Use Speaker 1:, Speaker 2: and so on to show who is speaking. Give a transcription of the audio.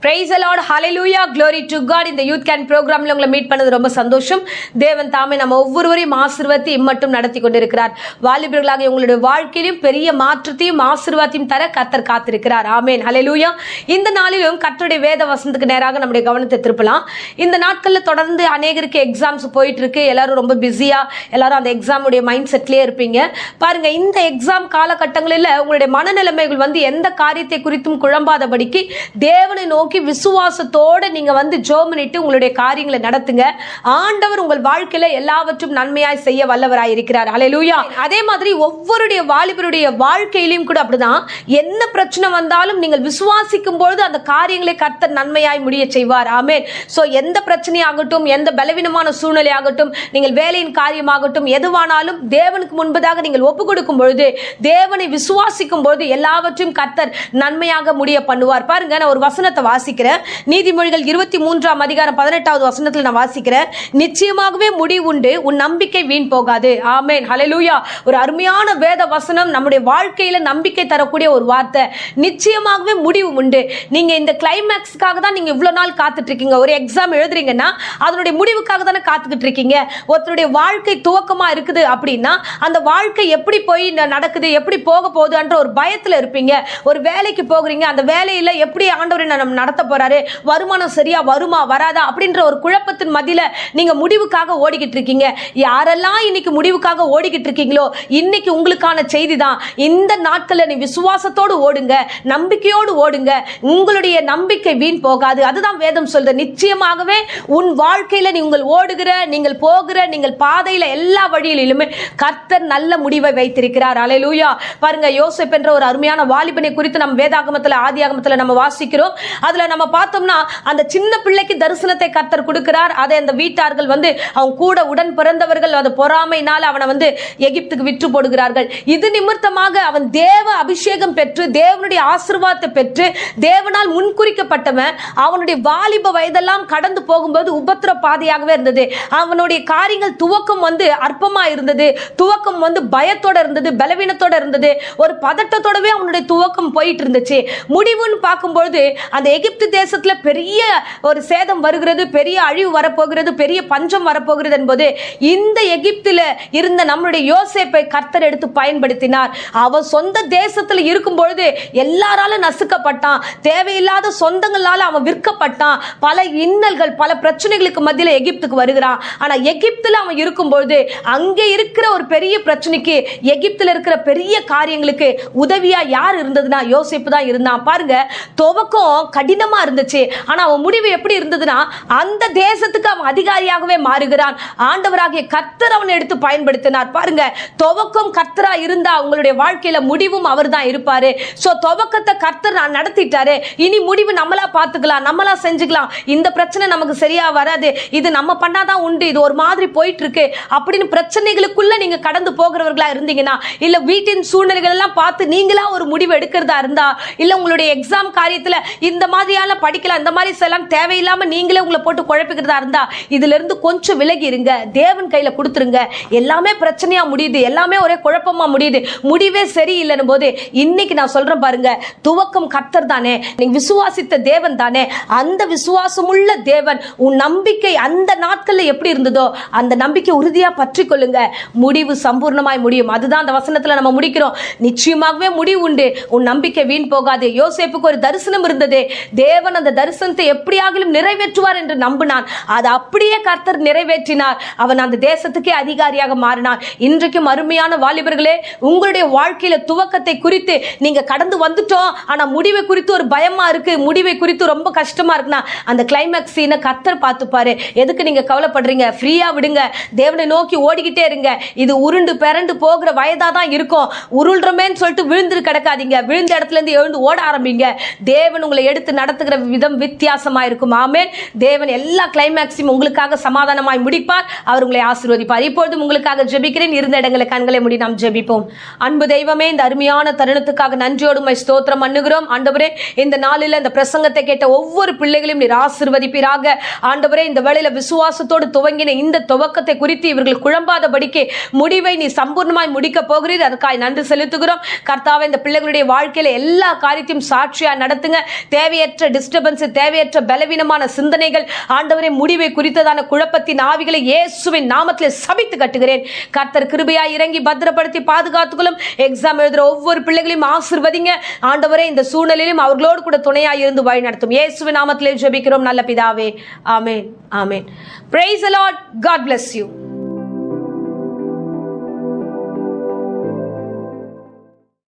Speaker 1: Praise the Lord, hallelujah, glory to God. இந்த youth can ப்ரோக்ராம்ல உங்களை மீட் பண்ணது ரொம்ப சந்தோஷம். தேவன் தாமே நம்ம ஒவ்வொருவரையும் ஆசீர்வாதத்தை இம்மட்டும் நடத்தி கொண்டிருக்கிறார். வாலிபர்களாக உங்களுடைய வாழ்க்கையிலும் பெரிய மாற்றத்தையும் ஆசீர்வாதத்தையும் தர கர்த்தர் காத்திருக்கிறார். ஆமென், ஹalleluya. இந்த நாளிலும் கர்த்தருடைய வேத வசனத்துக்கு நேராக நம்முடைய கவனத்தை திருப்பலாம். இந்த நாட்களில் தொடர்ந்து அநேகருக்கு எக்ஸாம்ஸ் போயிட்டு இருக்கு. எல்லாரும் ரொம்ப பிஸியா, எல்லாரும் அந்த எக்ஸாமுடைய மைண்ட் செட்லயே இருப்பீங்க. பாருங்க, இந்த எக்ஸாம் காலகட்டங்களில் உங்களுடைய மனநிலைமைகள் எந்த காரியத்தை குறித்தும் குழம்பாதபடிக்கு தேவனை நோக்கி விசுவாசத்தோட நீங்க ஜெபம் பண்ணிட்டு உங்களுடைய காரியங்களை நடத்துங்க. ஆண்டவர் உங்கள் வாழ்க்கையில எல்லாவற்றும் நன்மையாய் செய்ய வல்லவராய் இருக்கிறார். ஹalleluya. அதே மாதிரி ஒவ்வொருடைய வாலிபருடைய வாழ்க்கையிலும் கூட அப்படிதான். என்ன பிரச்சனை வந்தாலும் நீங்கள் விசுவாசிக்கும் பொழுது அந்த காரியங்களை கர்த்தர் நன்மையாய் முடிய செய்வார். ஆமென். சோ எந்த பிரச்சனையாகட்டும், எந்த பலவீனமான சூழ்நிலை ஆகட்டும், நீங்கள் வேலையின் காரியமாகட்டும், எதுவானாலும் தேவனுக்கு முன்பதாக நீங்கள் ஒப்பு கொடுக்கும் பொழுது, தேவனை விசுவாசிக்கும் பொழுது எல்லாவற்றையும் கர்த்தர் நன்மையாக முடிய பண்ணுவார். பாருங்க, நான் ஒரு வசனத்தை வாசிக்கிறேன். நீதிமொழிகள் 23ஆம் அதிகாரம் 18வது வசனத்தில் நான் வாசிக்கிறேன். நிச்சயமாகவே முடிவு உண்டு, உன் நம்பிக்கை வீண் போகாது. ஆமென், ஹalleluya. ஒரு அருமையான வேத வசனம், நம்முடைய வாழ்க்கையில நம்பிக்கை தரக்கூடிய ஒரு வார்த்தை. நிச்சயமாகவே முடிவு உண்டு. நீங்க இந்த கிளைமேக்ஸ்க்காக தான் நீங்க இவ்வளவு நாள் காத்துட்டு இருக்கீங்க. ஒரு எக்ஸாம் எழுதுறீங்கன்னா அதனுடைய முடிவுக்காக தானே காத்துக்கிட்டு இருக்கீங்க. ஒருத்தருடைய வாழ்க்கை துவக்கமா இருக்குது அப்படின்னா அந்த வாழ்க்கை எப்படி போய் நடக்குது, எப்படி போக போகுதுன்ற ஒரு பயத்துல இருப்பீங்க. ஒரு வேலைக்கு போகிறீங்க, அந்த வேலையில எப்படி ஆண்டவரை நம்ம நடத்த போறாரு, வருமானம் சரியா வருமா வராதா அப்படின்ற ஒரு குழப்பத்தின் மத்தியில நீங்க முடிவுக்காக ஓடிக்கிட்டு இருக்கீங்க. யாரெல்லாம் இன்னைக்கு முடிவுக்காக ஓடிக்கிட்டு இருக்கீங்களோ, இன்னைக்கு உங்களுக்கான செய்தி தான். இந்த நாட்கள்ல நீ விசுவாசத்தோடு ஓடுங்க, நம்பிக்கையோடு ஓடுங்க. உங்களுடைய நம்பிக்கை வீண் போகாது. அதுதான் வேதம் சொல்ற. நிச்சயமாகவே உன் வாழ்க்கையில நீங்கள் ஓடுகிற, நீங்கள் போகிற, நீங்கள் பாதையில எல்லா வழியிலுமே கர்த்தர் நல்ல முடிவை வைத்திருக்கிறார். ஹalleluya. பாருங்க, யோசேப்பு என்ற ஒரு அருமையான வாலிபனை குறித்து நம்ம வேதாகமத்துல, ஆதியாகமத்துல நம்ம வாசிக்கிறோம். அதுல நம்ம பார்த்தோம்னா அந்த சின்ன பிள்ளைக்கு தரிசனத்தை கர்த்தர் கொடுக்கிறார். அதை அந்த வீட்டார்கள் அவன் கூட உடன் பிறந்தவர்கள் அந்த பொறாமையினால அவனை எகிப்துக்கு விற்று போடுகிறார்கள். இது நிமித்தமாக அவன் தேவ அபிஷேகம் பெற்று, தேவனுடைய ஆசீர்வாதத்தை பெற்று, தேவனால் முன்குறிக்கப்பட்டவன். அவனுடைய வாலிப வயதெல்லாம் கடந்து போகும்போது உபத்திர பாதையாகவே இருந்தது. அவனுடைய காரியங்கள் துவக்கம் அற்பமா இருந்தது, துவக்கம் பயத்தோட இருந்தது, பலவீனத்தோட இருந்தது, ஒரு பதட்டத்தோடவே அவனுடைய துவக்கம் போயிட்டு இருந்துச்சு. முடிவுன்னு பார்க்கும்போது அந்த எகிப்து தேசத்துல பெரிய ஒரு சேதம் வருகிறது, பெரிய அழிவு வரப்போகிறது, பெரிய பஞ்சம் வரப்போகிறது என்பது இந்த எகிப்தில இருந்த நம்முடைய யோசேப்பை கர்த்தர் எடுத்து பயன்படுத்தினார். அவன் சொந்த தேசத்தில் இருக்கும் பொழுது எல்லாராலும் நசுக்கப்பட்டான். தேவையில்லாத சொந்தங்களால அவன் விற்கப்பட்டான். பல இன்னல்கள், பல பிரச்சனைகளுக்கு மத்தியில எகிப்துக்கு வருகிறான். ஆனா எகிப்துல அவன் இருக்கும் பொழுது அங்கே இருக்கிற ஒரு பெரிய பிரச்சனைக்கு, எகிப்துல இருக்கிற பெரிய காரியங்களுக்கு உதவியா யார் இருந்ததுன்னா யோசேப்பு தான் இருந்தான். பாருங்க, துவக்கம் கடினமா இருந்துச்சு. ஆனா அவன் முடிவு எப்படி இருந்ததுன்னா, அந்த தேசத்துக்கு அவன் அதிகாரியாகவே மாறுகிறான். ஆண்டவராகிய கர்த்தர் அவனை எடுத்து பயன்படுத்தினார். பாருங்க, துவக்கம் கர்த்தரா இருந்தா உங்களுடைய வாழ்க்கையில முடிவும் அவர் தான் இருப்பாரு. சோ துவக்கத்தை கர்த்தர் நடத்திட்டாரு. இனி முடிவு நம்மளா பார்த்துக்கலாம், நம்மளா செஞ்சுக்கலாம். இந்த பிரச்சனை நமக்கு சரியா வராது, இது நம்ம பண்ணாதான் உண்டு, இது ஒரு மாதிரி போயிட்டு இருக்கு அப்படின்னு பிரச்சனைகளுக்குள்ள நீங்க கடந்து போகிறவர்களா இருந்தீங்கன்னா, இல்ல வீட்டின் சூழ்நிலைகள் எல்லாம் பார்த்து நீங்களா ஒரு முடிவு எடுக்கிறதா இருந்தா, இல்ல உங்களுடைய எக்ஸாம் காரியத்துல இந்த மாதிரியால படிக்கலாம், இந்த மாதிரி எல்லாம் தேவையில்லாம நீங்களே உங்களை போட்டு குழப்பிக்கிறதா இருந்தா இதுல இருந்து கொஞ்சம் விலகி இருங்க. தேவன் கையில கொடுத்துருங்க. எல்லாமே பிரச்சனையா முடியுது, எல்லாமே ஒரே குழப்பமா முடியுது, முடிவே சரியில்லைன்னு போது இன்னைக்கு நான் சொல்றேன் பாருங்க, துவக்கம் கர்த்தர் தானே, நீங்க விசுவாசித்த தேவன் தானே, அந்த விசுவாசமுள்ள தேவன் உன் நம்பிக்கை அந்த நாட்கள்ல எப்படி இருந்ததோ அந்த நம்பிக்கை உறுதியா பற்றி கொள்ளுங்க. முடிவு சம்பூர்ணமாய் முடியும். அதுதான் அந்த வசனத்துல நம்ம முடிக்கிறோம். நிச்சயமாகவே முடிவு உண்டு, உன் நம்பிக்கை வீண் போகாது. யோசேப்புக்கு ஒரு தரிசனம் இருந்தது. தேவன் அந்த தரிசனத்தை எப்படியாகிலும் நிறைவேற்றுவார் என்று நம்பினான். அது அப்படியே கர்த்தர் நிறைவேற்றினார். அவன் அந்த தேசத்துக்கே அதிகாரியாக மாறினார். இன்றைக்கும் அருமையான வாலிபர்களே, உங்களுடைய வாழ்க்கையில துவக்கத்தை குறித்து நீங்க கடந்து வந்துட்டோம், ஆனா முடிவை குறித்து ஒரு பயமா இருக்கு, முடிவை குறித்து ரொம்ப கஷ்டமா இருக்குன்னா அந்த கிளைமேக்ஸ் சீனை கர்த்தர் பார்த்துப்பாரு. எதுக்கு நீங்க கவலைப்படுறீங்க? ஃப்ரீயா விடுங்க, தேவனை நோக்கி ஓடிக்கிட்டே இருங்க. இது உருண்டு பிறண்டு போகிற வயதா தான் இருக்கும். உருள்றமேன்னு சொல்லிட்டு விழுந்து கிடக்காதீங்க. விழுந்த இடத்துல இருந்து எழுந்து ஓட ஆரம்பிங்க. தேவன் உங்களை எடுத்து நடத்துகிற விதம் வித்தியாசமா இருக்கும். ஆமென். தேவன் எல்லா கிளைமேக்ஸையும் உங்களுக்காக சமாதானமாய் முடிப்பார். அவர் உங்களை ஆசீர்வதிப்பார். இப்பொழுதும் உங்களுக்காக ஜெபிக்கிறேன். இருந்த இடங்களை கண்களை மூடி நாம் ஜெபிப்போம். அன்பு தெய்வமே, இந்த அருமையான தருணத்துக்காக நன்றியோடு உம்மை ஸ்தோத்திரம் பண்ணுகிறோம். ஆண்டவரே, இந்த நாளில் இந்த பிரசங்கத்தை கேட்ட ஒவ்வொரு பிள்ளைகளையும் நீர் ஆசீர்வதிப்பீராக. ஆண்டவரே, இந்த வேளையில விசுவாசத்தோடு துவங்கின இந்த துவக்கத்தை குறித்து இவர்கள் குழம்பாதபடிக்கு முடிவை நீ சம்பூர்ணமாய் முடிக்க போகிறீர். அதற்காக நன்றி செலுத்துகிறோம். கர்த்தாவே, இந்த பிள்ளைகளுடைய வாழ்க்கையில எல்லா காரியத்தையும் சாட்சியா நடத்துங்க. தேவையற்ற டிஸ்டர்பன்ஸ், தேவையற்ற பலவீனமான சிந்தனைகள், ஆண்டவரே, முடிவை குறித்ததான குழப்பத்தின் ஆவிகளை இயேசுவின் நாமத்தில் சபித்து கட்டுகிறேன். கர்த்தர் கிருபையாய் இறங்கி பத்திரப்படுத்தி பாதுகாத்துக்கொள்ளும். எக்ஸாம் எழுதுற ஒவ்வொரு பிள்ளைகளையும் ஆசீர்வதிங்க. ஆண்டவரே, இந்த சூழ்நிலையிலும் அவர்களோடு கூட துணையாய் இருந்து வழி நடத்தும். இயேசுவின் நாமத்திலே ஜெபிக்கிறோம் நல்ல பிதாவே. ஆமென். ஆமென். Praise the Lord. God bless you.